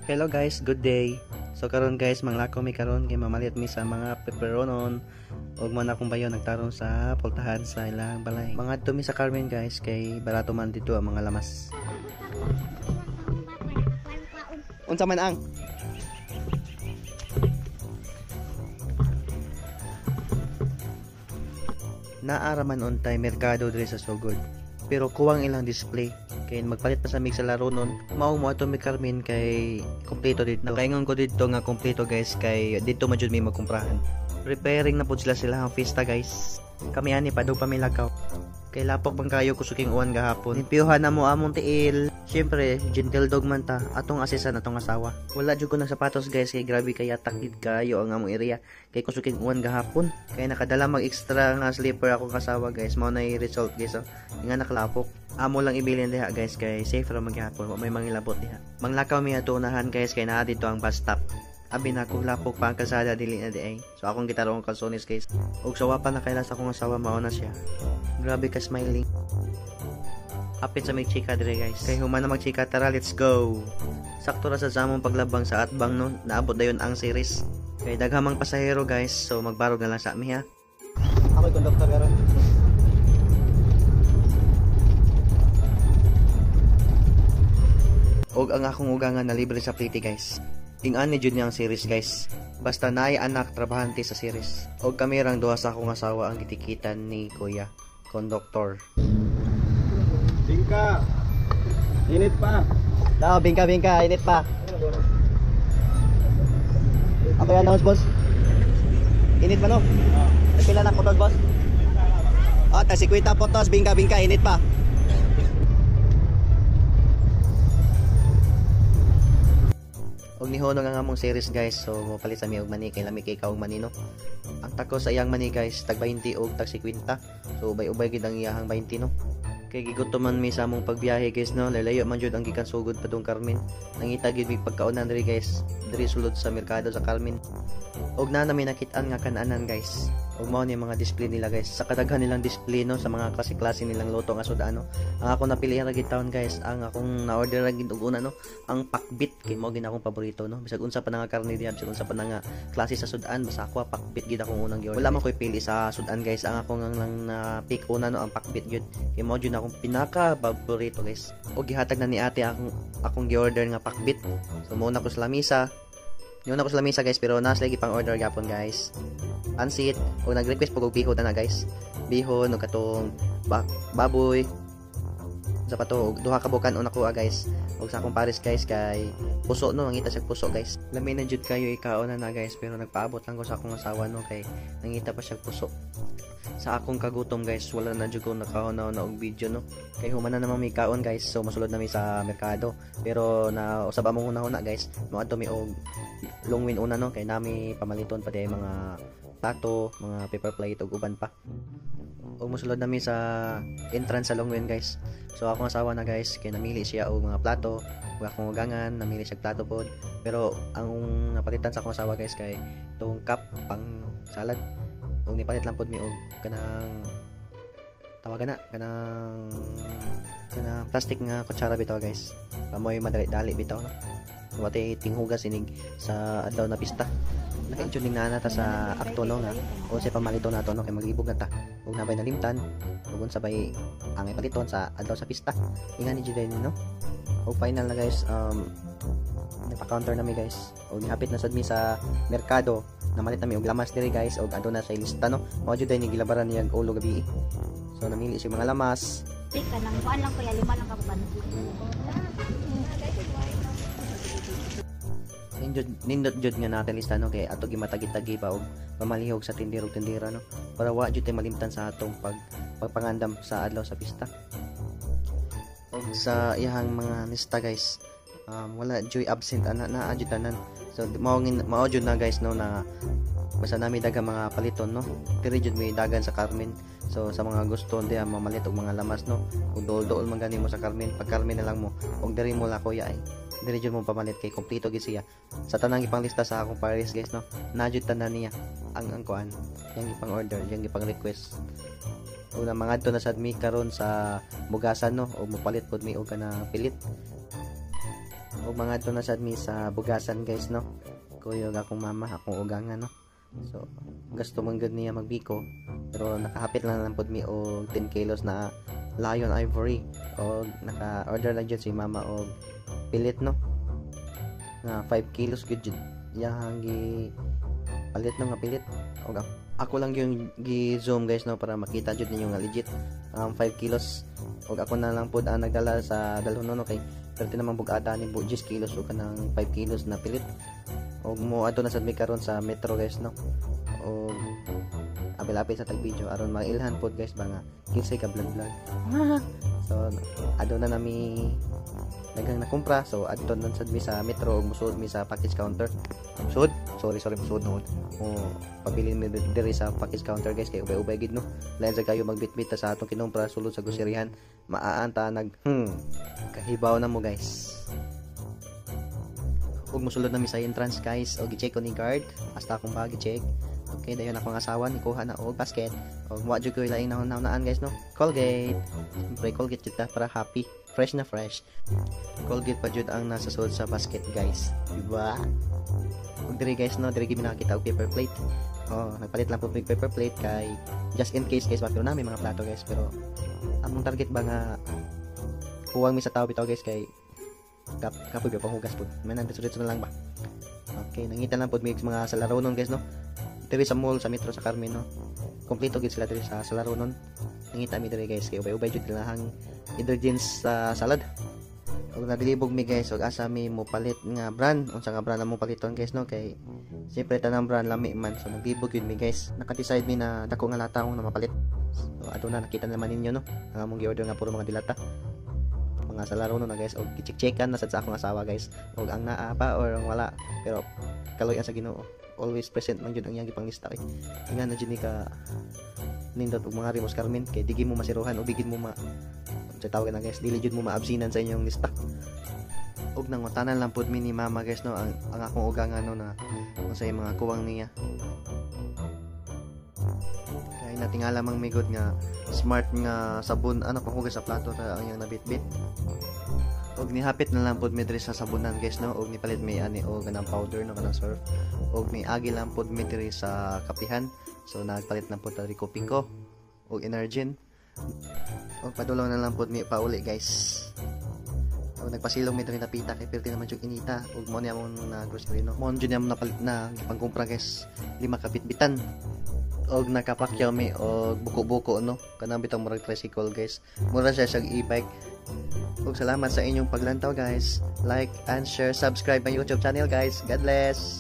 Hello guys, good day. So karon guys, manglakaw mi karon kay mamalit mi sa mga peperonon ug man akong bayo nagtarong sa pultahan sa ilang balay. Mga mi sa Carmen guys kay barato man dito ang mga lamas. Unsa man ang? Naara man on time merkado diri sa Sugod. Pero kuwang ilang display kay magpalit pa sa mig sa laro nun mao mo ato mi Carmen kay kompleto dito. Nakaingon ko dito nga kompleto guys kay dito man jud mi magkumprahan. Preparing na pud sila ang fiesta guys. Kami ani pa daw pa mi lakaw. Kay lapok bang kayo kusuking uwan gahapon. Nimpiyuhan na mo among tiil. Syempre, gentle dog man ta atong asesan atong asawa. Wala jud ko ng sapatos guys kay grabe kay takid kayo ang among area. Kay kusuking uwan gahapon. Kay nakadala mag extra nga slipper ako kasawa guys. Mao na result guys. Oh. Nga nakalapok. Amo lang ibilin diha guys kay safe ra maghapon. May mangilabot diha. Manglakaw mi ato unahan guys kay naa dito ang bus stop. Abi na kung lapok pa ang kalsada dili na di ay. So akong gitarong kalsones guys. Ug sawa pa na kay sa akong asawa mao na siya. Grabe ka smiling. Apit sa may chika dire guys. Kay human na magchika tara, let's go. Sakto ra sa zamong paglabang sa atbang no. Naabot dayon ang series. Kay daghamang pasahero guys. So magbarog na lang sa mi ha. Ako'y konduktor karon. Og ang akong ugangan na libre sa pliti guys. Ingan ni jud niyang series guys. Basta naay anak trabahante sa series. Og kami rang duha sa akong asawa ang gitikitan ni Kuya Konduktor. Bingka. Init pa. Daw bingka init pa. Ako yan boss. Init pa no? Pila na photos boss? Oh, ta 50 photos bingka init pa. Og nihonong ang among series guys, so mopalit sa mi og mani kay lami kay kaog mani no. Ang tako sa iyang mani guys tag 20 og tag 50. So ubay-ubay gid ang iyahang 20 no. Kay gigutom man mi sa among pagbiyahe guys no, lalayo man jud ang gikan sugod padung Carmen. Nangita gid mi pagkaunan diri guys, diri sulod sa merkado sa Carmen. Og na namin nakit-an nga kan-anan guys. Og mao ni mga display nila guys. Sa kadaghan nilang display no sa mga klase-klase nilang luto nga sudan no. Ang ako napilihan ra gid taon guys, ang akong na-order ra gid og una no, ang pakbit kay mao gid akong paborito no. Bisag unsa pa nga karne diyan, bisag unsa pa nga klase sa sudan, basta ako pakbit gid akong unang gi-order. Wala man koy pili sa sudan guys. Ang ako lang na pick una no ang pakbit gid. Kay mao jud akong pinaka paborito guys. Og gihatag na ni ate akong gi-order nga pakbit. So muna ko sa lamisa. Yun ako sa lamisa guys, pero nasa lagi pang order gapon guys. Pansit, o nag-request pag og bihon na guys. Bihon o katong baboy. Sa pato, duha ka bukan una ko guys. Og sa akong pares guys kay puso no, nangita sa puso guys. Lamin na jud kayo ikaon na guys, pero nagpaabot lang ko sa akong asawa no kay nangita pa siya puso. Sa akong kagutom guys, wala na jud ko nakaon na og video no. Kay human na naman may kaon guys, so masulod na mi sa merkado. Pero na usab among una guys, mo adto mi og longwin una no kay nami pamaliton pa di mga plato, mga paper plate ug uban pa. Og mosulod nami sa entrance sa longwin guys. So akong asawa na guys kay namili siya og mga plato, ug akong ugangan namili siya plato pod. Pero ang napalitan sa akong asawa guys kay tong cup pang salad. Og nipalit lang pod mi og kanang tawagan na kanang plastic nga kutsara bitaw guys. Pamoy madali-dali bitaw no. Wate tinghugas inig sa adlaw na pista. Naka-tuning na nata sa akto no nga o sa pamalito nato no kay maglibog na ta. Ug nabay nalimtan ug unsa bay angay paliton sa adlaw sa pista. Ingan ni Juday no. Ug final na guys napa-counter na mi guys. Ug nihapit na sad mi sa merkado. Namalit na mi og lamas diri guys ug adto na sa lista no. Mao Juday ni gilabaran niya ulo gabi. So namili siya mga lamas. Tika nang kuan lang kuya 5 lang ka ban. Nindot jud nga natin lista no kay ato gimatagi-tagi pa og pamalihog sa tindiro-tindira no para wa jud tay malimtan sa atong pagpangandam sa adlaw sa pista. Og sa iyang mga lista guys, wala joy absent ana na jud tanan. So mao jud na guys no na basta nami daga mga paliton no. Diri jud may dagan sa Carmen. So sa mga gusto diya mamalit og mga lamas no. Ug dool-dool man gani mo sa Carmen, pag Carmen na lang mo. Og diri mo la kuya ay. Diri jud mo pamalit kay kompleto gid siya. Sa tanang ipang lista sa akong pares guys no. Najud tanan niya ang kuan. Yang ipang order, yang ipang request. O na mga adto na sad mi karon sa bugasan no o mopalit pod mi og kana pilit. og mga to na sad mi sa bugasan guys no. Kuyog akong mama akong ugangan no. So gusto man gud niya magbiko pero nakahapit lang lang pod mi og 10 kilos na lion ivory og naka-order lang jud si mama og pilit no nga 5 kilos gud jud yang gi palit no nga pilit og ako lang yung gi-zoom guys no para makita jud ninyo nga legit 5 kilos og ako na lang pod ang nagdala sa dalhon no kay pero naman bugada ni 10 kilos o kanang 5 kilos na pilit og mo adto na sad mi karon sa metro guys no og apil-apil sa tag video aron mailhan pod guys ba nga kinsay ka vlog so adto na nami daghang nakumpra so adto na sad mi sa metro og musud mi sa package counter musud musud no pabili mi diri sa package counter guys kay ubay-ubay gid no lain sa kayo magbitbit sa atong kinumpra sulod sa groceryhan maaanta nag kahibaw na mo guys ug mosulod na mi sa entrance guys og i-check ko ni guard hasta akong bag i-check okay dayon akong asawa ni kuha na og basket og wa jud ko laing nahon-nahonaan guys no Colgate siyempre Colgate jud ta para happy fresh na fresh Colgate pa jud ang nasa sulod sa basket guys diba ug diri guys no diri gyud nakita og paper plate nagpalit lang po big paper plate kay just in case guys pero na may mga plato guys pero among target ba nga huwag mi sa tao bitaw guys kay kapoy pa hugas po may nandito na lang ba okay nangita lang po mga salaro nun guys no diri sa mall sa metro sa Carmen no kompleto gid sila diri sa salaro nun nangita mi diri guys kay ubay-ubay jud lahang ingredients sa salad og nabilibog mi guys og asa mi mo palit nga brand unsa nga brand mo paliton guys no kay siyempre tanang brand lami man so naglibog yun mi guys naka-decide mi na dako nga lata akong na mapalit so ato na nakita naman ninyo no ang among gi-order nga puro mga dilata mga sa laro no na guys og i-check-checkan na sa akong asawa guys og ang naa pa or ang wala pero kaloy sa Ginoo always present man jud ang iyang gipanglista kay nga na jud ni ka nindot og mga rimos Carmen kay digi mo masiruhan o bigid mo sa tawag na guys dili jud mo maabsinan sa inyong lista og nangutanan lang pud mi ni mama guys no ang akong ugangan no na unsay mga kuwang niya kay natingala mang migod nga smart nga sabon panghugas sa plato ta ang iyang nabitbit og nihapit na lang pud mi diri sa sabunan guys no og nipalit mi ani og kanang powder no kanang surf og niagi lang pud mi diri sa kapihan so nagpalit lang pud diri kopi ko og Energin og padulong na lang pud mi pauli guys og nagpasilong mi diri na pita kay perti naman jud inita og mo niya mong na grocery no mo jud niya napalit na gipangkumpra guys 5 kapitbitan og nakapakyaw mi og buko-buko no kanang bitang murag tricycle guys mura siya siyang e-bike og salamat sa inyong paglantaw guys like and share subscribe my YouTube channel guys God bless.